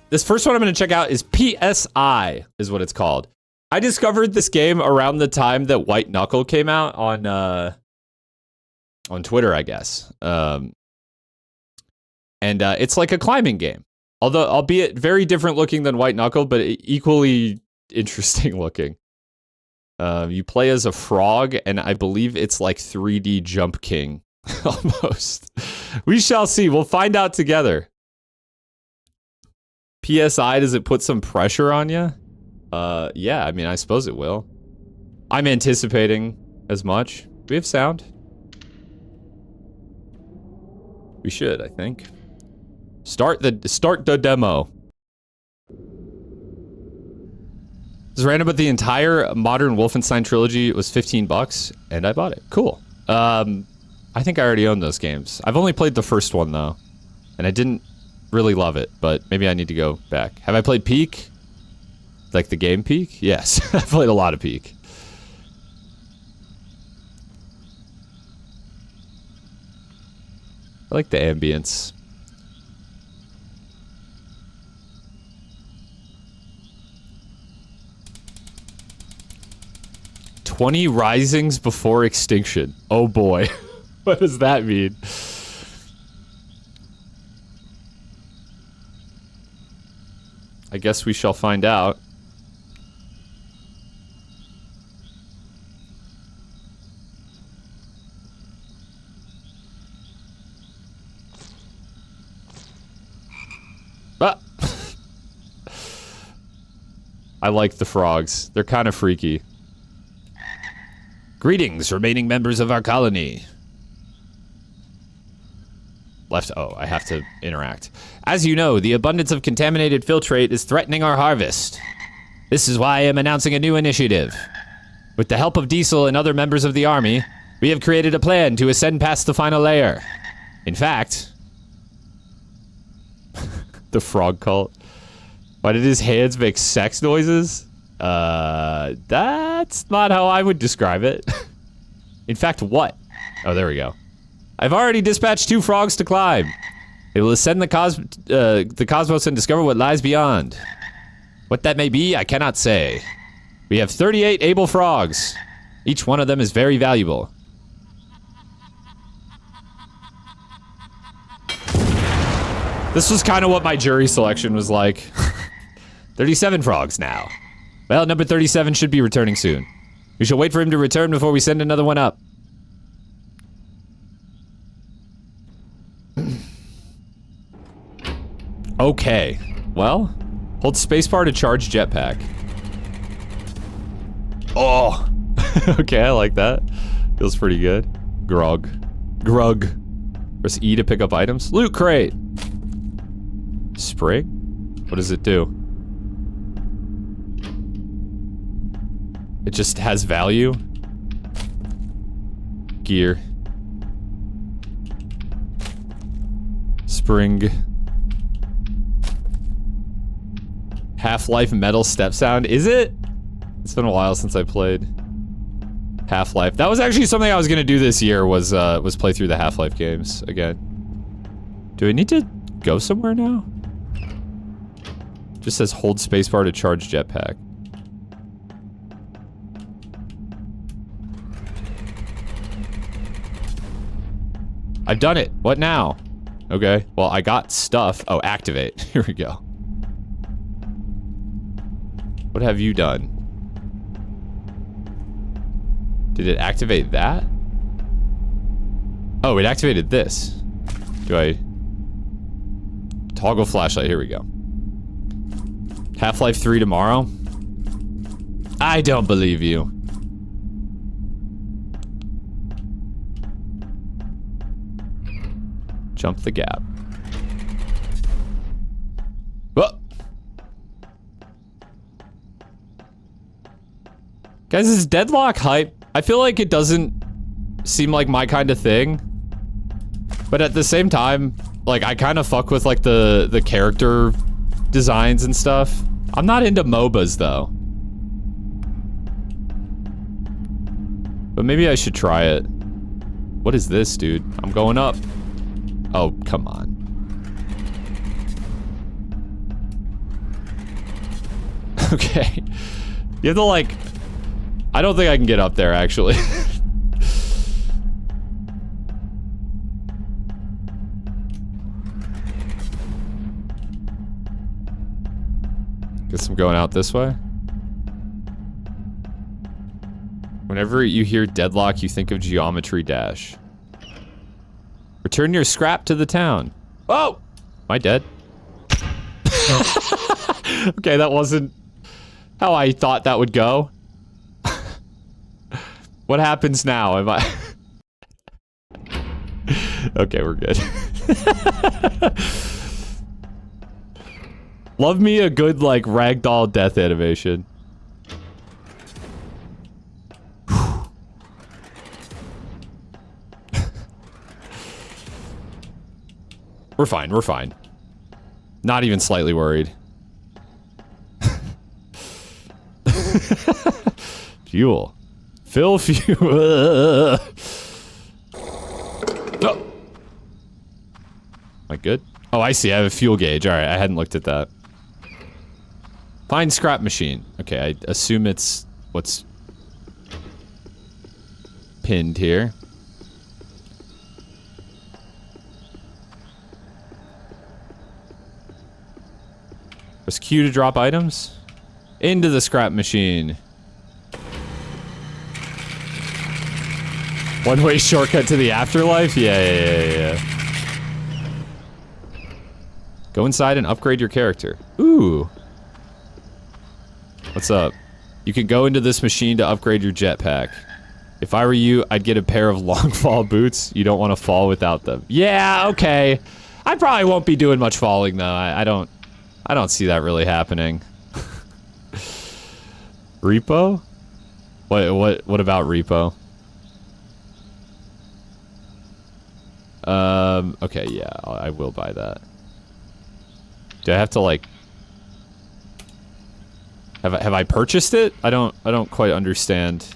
This first one I'm going to check out is PSI, is what it's called. I discovered this game around the time that White Knuckle came out on Twitter, I guess. And it's like a climbing game. Although, albeit very different looking than White Knuckle, but equally interesting looking. You play as a frog, and I believe it's like 3D Jump King, almost. We shall see. We'll find out together. PSI, does it put some pressure on you? Yeah, I mean, I suppose it will. I'm anticipating as much. We have sound. We should, I think. Start the demo. It's random, but the entire modern Wolfenstein trilogy was $15, and I bought it. Cool. I think I already own those games. I've only played the first one, though, and I didn't really love it, but maybe I need to go back. Have I played Peak? Like the game Peak? Yes, I've played a lot of Peak. I like the ambience. "20 risings before extinction." Oh boy. What does that mean? I guess we shall find out. Ah. I like the frogs. They're kind of freaky. "Greetings, remaining members of our colony." Left. Oh, I have to interact. "As you know, the abundance of contaminated filtrate is threatening our harvest. This is why I am announcing a new initiative. With the help of Diesel and other members of the army, we have created a plan to ascend past the final layer. In fact..." The frog cult. "Why did his hands make sex noises?" That's not how I would describe it. In fact, what? Oh, there we go. "I've already dispatched 2 frogs to climb. They will ascend the cosmos and discover what lies beyond. What that may be, I cannot say. We have 38 able frogs. Each one of them is very valuable." This was kind of what my jury selection was like. 37 frogs now. Well, number 37 should be returning soon. We shall wait for him to return before we send another one up. Okay. Well, hold spacebar to charge jetpack. Oh. Okay, I like that. Feels pretty good. Grug. Press E to pick up items. Loot crate. Spring? What does it do? It just has value. Gear. Spring. Half-Life metal step sound. Is it? It's been a while since I played Half-Life. That was actually something I was gonna do this year, was play through the Half-Life games again. Do I need to go somewhere now? Just says hold spacebar to charge jetpack. I've done it. What now? Okay. Well, I got stuff. Oh, activate. Here we go. What have you done? Did it activate that? Oh, it activated this. Do I... Toggle flashlight. Here we go. Half-Life 3 tomorrow? I don't believe you. Jump the gap. Whoa. Guys, is Deadlock hype? I feel like it doesn't seem like my kind of thing. But at the same time, like, I kind of fuck with, like, the character designs and stuff. I'm not into MOBAs, though. But maybe I should try it. What is this, dude? I'm going up. Oh, come on. Okay. You have to, like... I don't think I can get up there, actually. Guess I'm going out this way. Whenever you hear deadlock, you think of Geometry Dash. Return your scrap to the town. Oh! Am I dead? Okay, that wasn't how I thought that would go. What happens now? Am I... Okay, we're good. Love me a good, like, ragdoll death animation. We're fine, we're fine. Not even slightly worried. Fuel. Fill fuel. Oh. Am I good? Oh, I see. I have a fuel gauge. Alright, I hadn't looked at that. Find scrap machine. Okay, I assume it's what's pinned here. Press Q to drop items. Into the scrap machine. One-way shortcut to the afterlife? Yeah. Go inside and upgrade your character. Ooh. What's up? You can go into this machine to upgrade your jetpack. If I were you, I'd get a pair of long fall boots. You don't want to fall without them. Yeah, okay. I probably won't be doing much falling though. I don't see that really happening. Repo? What about repo? Okay, yeah, I will buy that. Do I have to, like... Have I purchased it? I don't quite understand.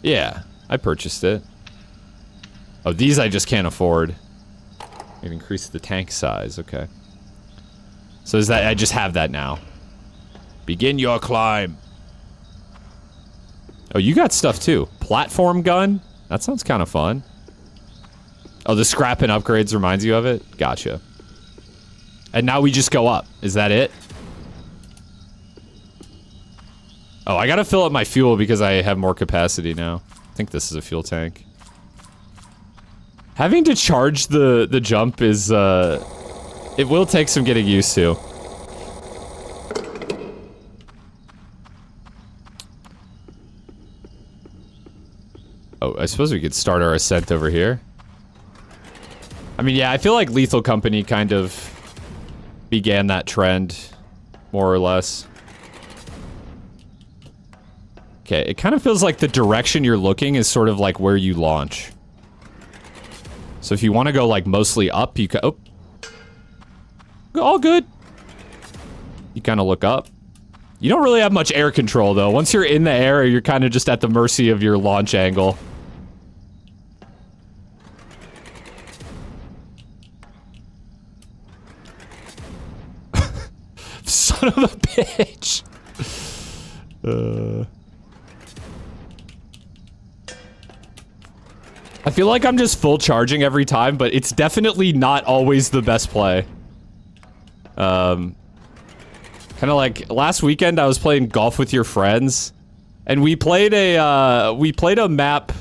Yeah, I purchased it. Oh, these I just can't afford. It increased the tank size, okay. So is that, I just have that now. Begin your climb. Oh, you got stuff too. Platform gun? That sounds kind of fun. Oh, the scrap and upgrades reminds you of it? Gotcha. And now we just go up. Is that it? Oh, I gotta fill up my fuel because I have more capacity now. I think this is a fuel tank. Having to charge the jump is, it will take some getting used to. Oh, I suppose we could start our ascent over here. I mean, yeah, I feel like Lethal Company kind of began that trend, more or less. Okay, it kind of feels like the direction you're looking is sort of like where you launch. So if you want to go like mostly up, you can, oh. All good. You kind of look up. You don't really have much air control though. Once you're in the air, you're kind of just at the mercy of your launch angle. Son of a bitch. I feel like I'm just full charging every time, but it's definitely not always the best play. Kind of like last weekend I was playing golf with your friends and we played a map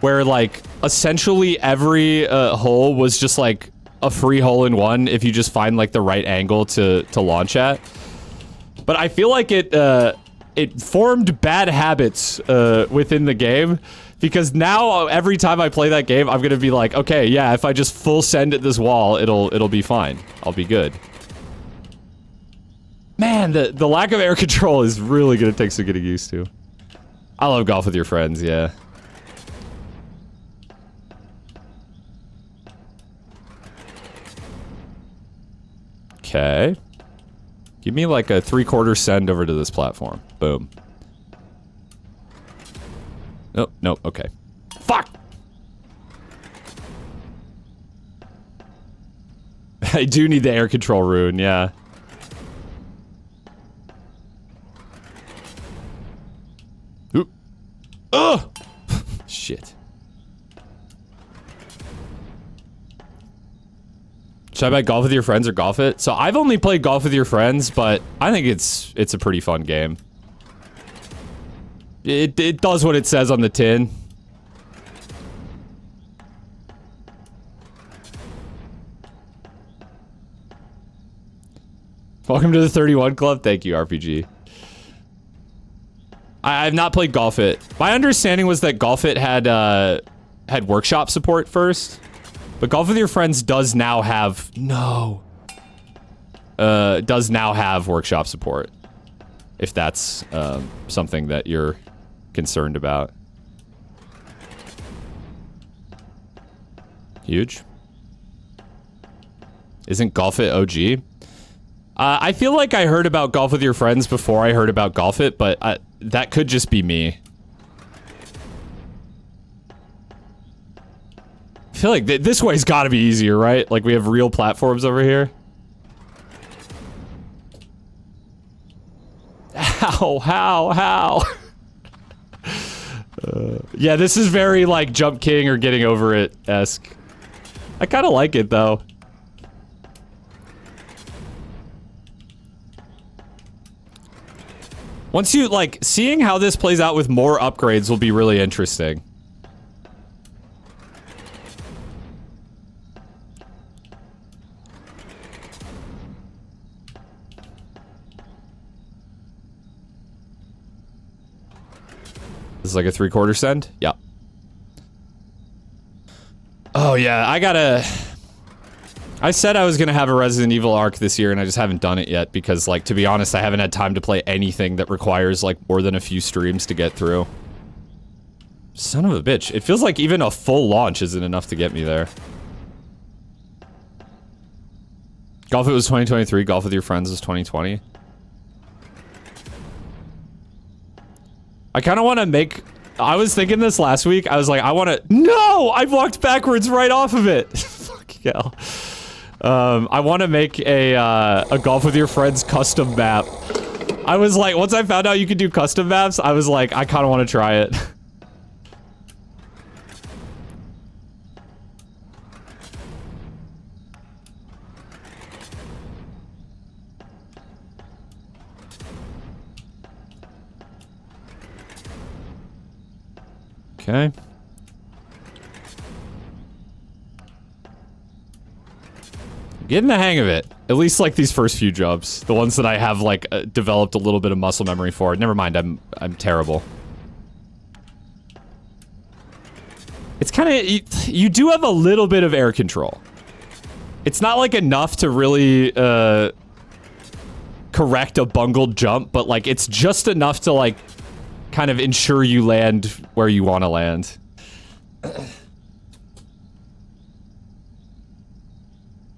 where like essentially every hole was just like a free hole in one if you just find like the right angle to launch at. But I feel like it formed bad habits within the game because now every time I play that game I'm gonna be like, okay, yeah, if I just full send at this wall, it'll be fine. I'll be good. Man, the lack of air control is really gonna take some getting used to. I love golf with your friends, yeah. Okay. Give me like a 3/4 send over to this platform. Boom. Nope, nope, okay. Fuck! I do need the air control rune, yeah. Ugh! Shit. Should I buy Golf With Your Friends or Golf It? So I've only played Golf With Your Friends, but I think it's a pretty fun game. It does what it says on the tin. Welcome to the 31 Club. Thank you, RPG. I've not played Golf It. My understanding was that Golf It had workshop support first. But Golf With Your Friends does now have... No. Does now have workshop support. If that's something that you're concerned about. Huge. Isn't Golf It OG? I feel like I heard about Golf With Your Friends before I heard about Golf It, but that could just be me. I feel like this way's gotta be easier, right? Like we have real platforms over here. How? Yeah, this is very like Jump King or Getting Over It-esque. I kind of like it though. Once you like seeing how this plays out with more upgrades will be really interesting. This is like a 3/4 send? Yeah. Oh yeah, I said I was gonna have a Resident Evil arc this year and I just haven't done it yet because, like, to be honest, I haven't had time to play anything that requires, like, more than a few streams to get through. Son of a bitch. It feels like even a full launch isn't enough to get me there. Golf It was 2023, Golf With Your Friends was 2020. I kind of want to make... I was thinking this last week. I was like, I want to... No! I walked backwards right off of it. Fucking hell. I want to make a Golf With Your Friends custom map. I was like, once I found out you could do custom maps, I was like, I kind of want to try it. Okay. Getting the hang of it. At least like these first few jumps. The ones that I have like developed a little bit of muscle memory for. Never mind, I'm terrible. It's kind of... You do have a little bit of air control. It's not like enough to really correct a bungled jump, but like it's just enough to like kind of ensure you land where you want to land.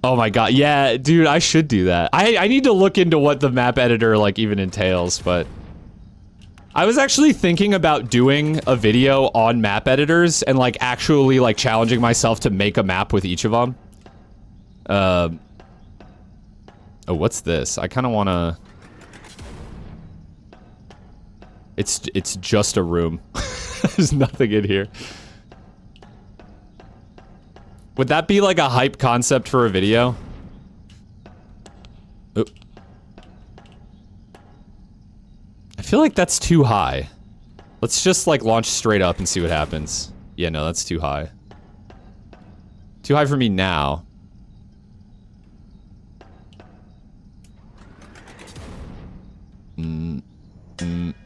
Oh my god, yeah, dude, I should do that. I need to look into what the map editor, like, even entails, but... I was actually thinking about doing a video on map editors and, like, actually, like, challenging myself to make a map with each of them. Oh, what's this? I kind of want to... It's just a room. There's nothing in here. Would that be like a hype concept for a video? Oop. I feel like that's too high. Let's just like launch straight up and see what happens. Yeah, no, that's too high. Too high for me now.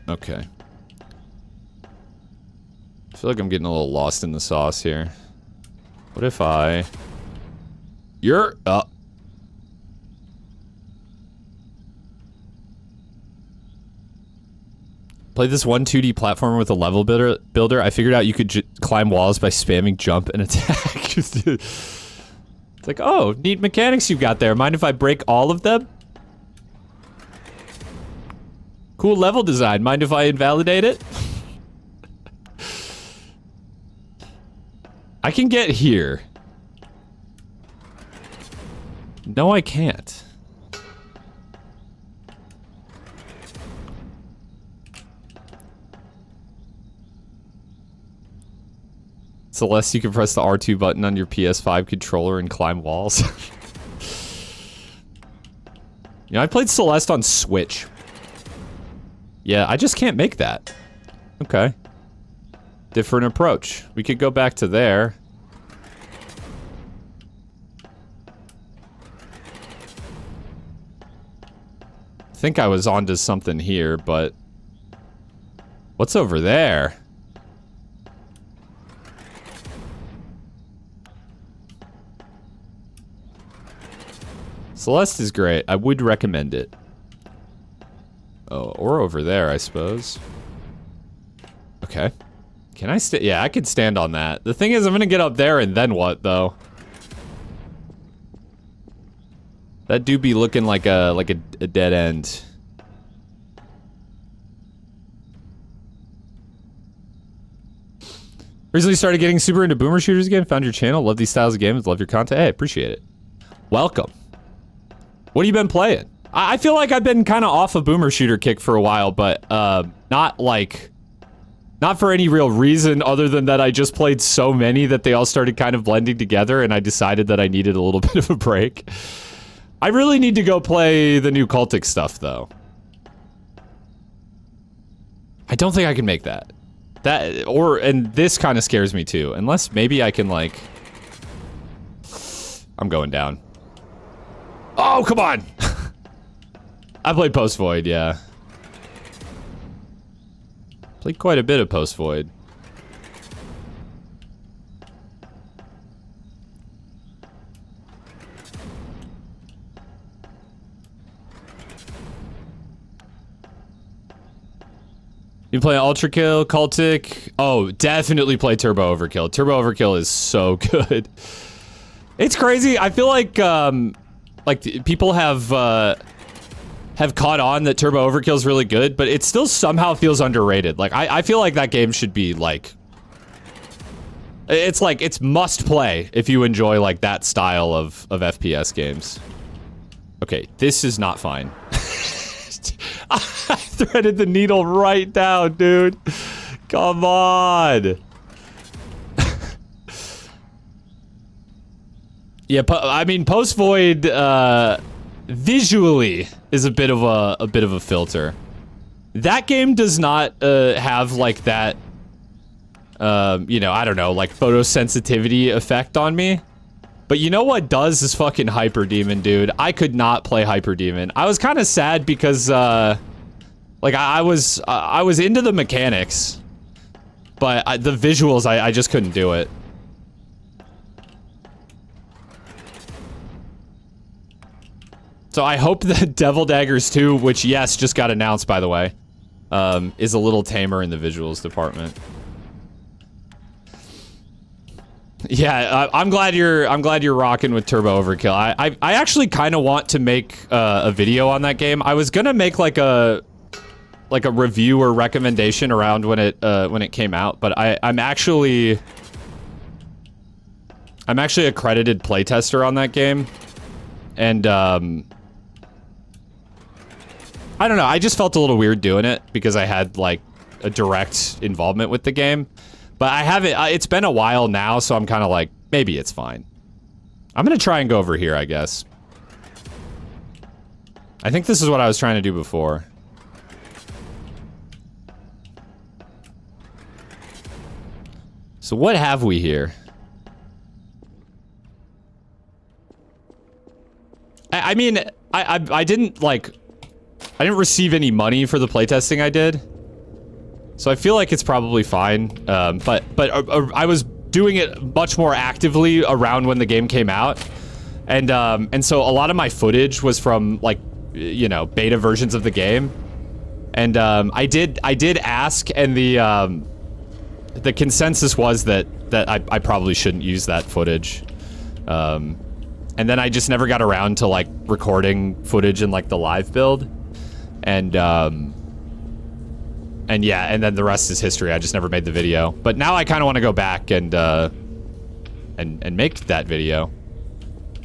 Okay. I feel like I'm getting a little lost in the sauce here. What if I... You're up. Played this one 2D platformer with a level builder. I figured out you could climb walls by spamming jump and attack. It's like, oh, neat mechanics you've got there. Mind if I break all of them? Cool level design. Mind if I invalidate it? I can get here. No, I can't. Celeste, you can press the R2 button on your PS5 controller and climb walls. You know, I played Celeste on Switch. Yeah, I just can't make that. Okay. Different approach. We could go back to there. I think I was onto something here, but... What's over there? Celeste is great. I would recommend it. Oh, or over there, I suppose. Okay. Can I stand? Yeah, I could stand on that. The thing is, I'm gonna get up there and then what, though? That do be looking like a dead end. Recently started getting super into boomer shooters again. Found your channel. Love these styles of games. Love your content. Hey, appreciate it. Welcome. What have you been playing? I feel like I've been kind of off a boomer shooter kick for a while, but not for any real reason other than that I just played so many that they all started kind of blending together and I decided that I needed a little bit of a break. I really need to go play the new Cultic stuff, though. I don't think I can make that. And this kind of scares me too. Unless maybe I can, like... I'm going down. Oh, come on! I played Post Void, yeah. Played quite a bit of Post Void. You play Ultra Kill, Cultic? Oh, definitely play Turbo Overkill. Turbo Overkill is so good. It's crazy. I feel like people have caught on that Turbo Overkill is really good, but it still somehow feels underrated. Like, I feel like that game should be, like... It's must play if you enjoy, like, that style of FPS games. Okay, this is not fine. I threaded the needle right down, dude. Come on. Yeah, I mean, Post Void visually is a bit of a filter. That game does not have like that you know, I don't know, like photosensitivity effect on me. But you know what does is fucking Hyper Demon, dude. I could not play Hyper Demon. I was kind of sad because like I was into the mechanics, but the visuals I just couldn't do it. So I hope that Devil Daggers 2, which yes, just got announced by the way, is a little tamer in the visuals department. Yeah, I'm glad you're rocking with Turbo Overkill. I actually kind of want to make a video on that game. I was gonna make like a review or recommendation around when it came out, but I'm actually a credited playtester on that game, and I don't know. I just felt a little weird doing it because I had like a direct involvement with the game. But I haven't, it's been a while now, so I'm kind of like, maybe it's fine. I'm gonna try and go over here, I guess. I think this is what I was trying to do before. So what have we here? I mean, I didn't, like, I didn't receive any money for the playtesting I did. So I feel like it's probably fine, but I was doing it much more actively around when the game came out, and so a lot of my footage was from like, you know, beta versions of the game, and I did ask, and the consensus was that I probably shouldn't use that footage, and then I just never got around to like recording footage in like the live build, and yeah, and then the rest is history. I just never made the video. But now I kind of want to go back and make that video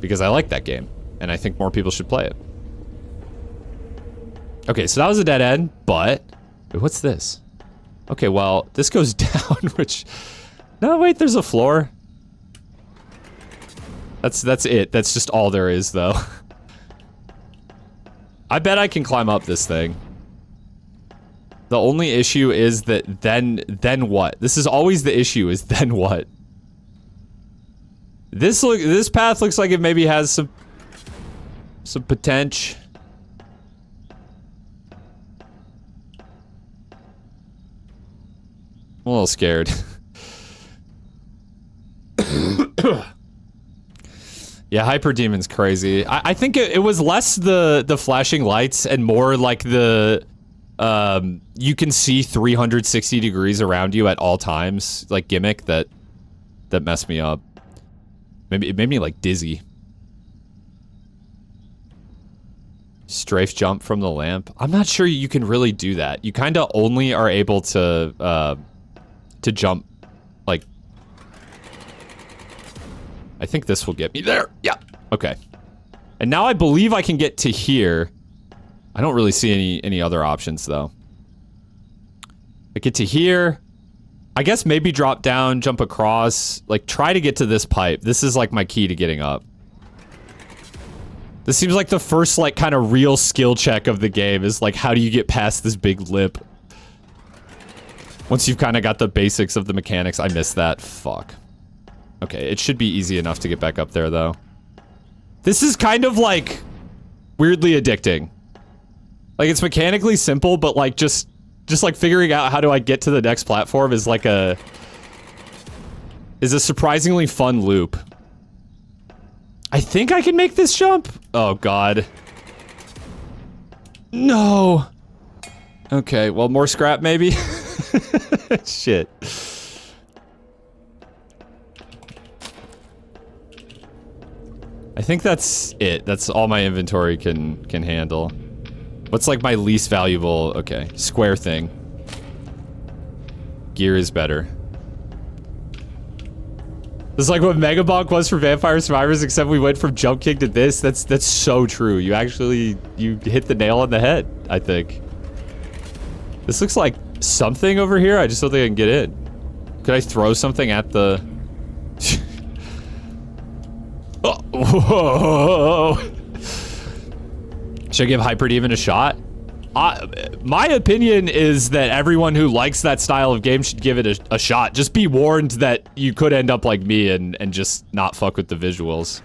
because I like that game and I think more people should play it. Okay, so that was a dead end, but wait, what's this? Okay, well, this goes down, which No, wait, there's a floor. That's it. That's just all there is, though. I bet I can climb up this thing. The only issue is that then what? This is always the issue, is then what? This path looks like it maybe has some potential. I'm a little scared. Yeah, Hyper Demon's crazy. I think it was less the flashing lights and more like the you can see 360 degrees around you at all times, like gimmick that messed me up. Maybe it made me like dizzy. Strafe jump from the lamp. I'm not sure you can really do that. You kind of only are able to jump like. I think this will get me there. Yeah. Okay. And now I believe I can get to here. I don't really see any other options though. I get to here. I guess maybe drop down, jump across, like try to get to this pipe. This is like my key to getting up. This seems like the first like kind of real skill check of the game is like how do you get past this big lip? Once you've kind of got the basics of the mechanics. I missed that. Fuck. Okay, it should be easy enough to get back up there, though. This is kind of, like, weirdly addicting. Like, it's mechanically simple, but, like, just like, figuring out how do I get to the next platform is, like, a surprisingly fun loop. I think I can make this jump? Oh, God. No! Okay, well, more scrap, maybe? Shit. I think that's it. That's all my inventory can handle. What's like my least valuable? Okay, square thing. Gear is better. This is like what Mega Bonk was for Vampire Survivors, except we went from Jump King to this. That's so true. You hit the nail on the head, I think. This looks like something over here. I just don't think I can get in. Could I throw something at the... Oh, whoa. Should I give Hyper Demon a shot? My opinion is that everyone who likes that style of game should give it a shot. Just be warned that you could end up like me and just not fuck with the visuals.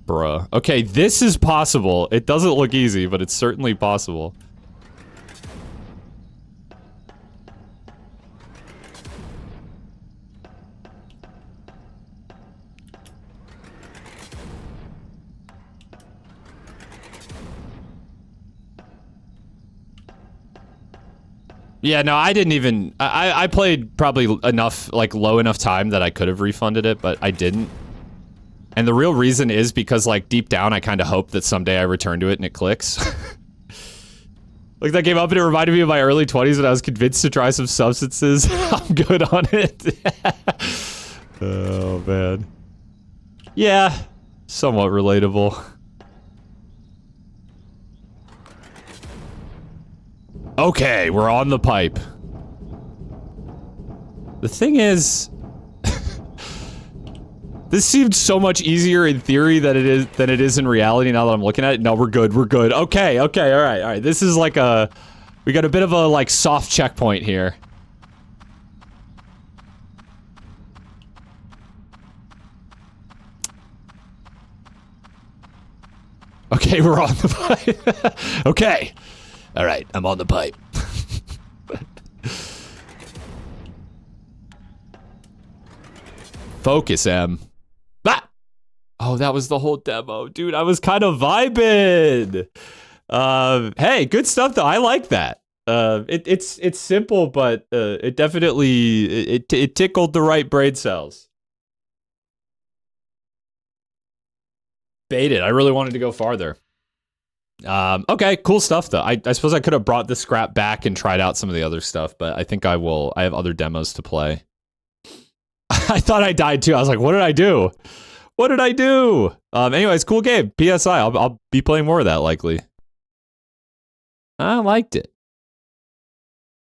Bruh. Okay, this is possible. It doesn't look easy, but it's certainly possible. Yeah, no, I didn't even... I played probably enough, like, low enough time that I could have refunded it, but I didn't. And the real reason is because, like, deep down, I kind of hope that someday I return to it and it clicks. Like, that came up and it reminded me of my early 20s when I was convinced to try some substances. I'm good on it. Oh, man. Yeah, somewhat relatable. Okay, we're on the pipe. The thing is... This seemed so much easier in theory than it is in reality now that I'm looking at it. No, we're good, we're good. Okay, okay, alright. This is like a... We got a bit of a, like, soft checkpoint here. Okay, we're on the pipe. Okay. Alright, I'm on the pipe. Focus, M. Ah! Oh, that was the whole demo. Dude, I was kind of vibing. Hey, good stuff though. I like that. It's simple, but it definitely it tickled the right brain cells. Baited. I really wanted to go farther. Okay, cool stuff though. I suppose I could have brought the scrap back and tried out some of the other stuff, but I think I will. I have other demos to play. I thought I died too. I was like, what did I do? What did I do? Anyways, cool game. PSI. I'll be playing more of that likely. I liked it.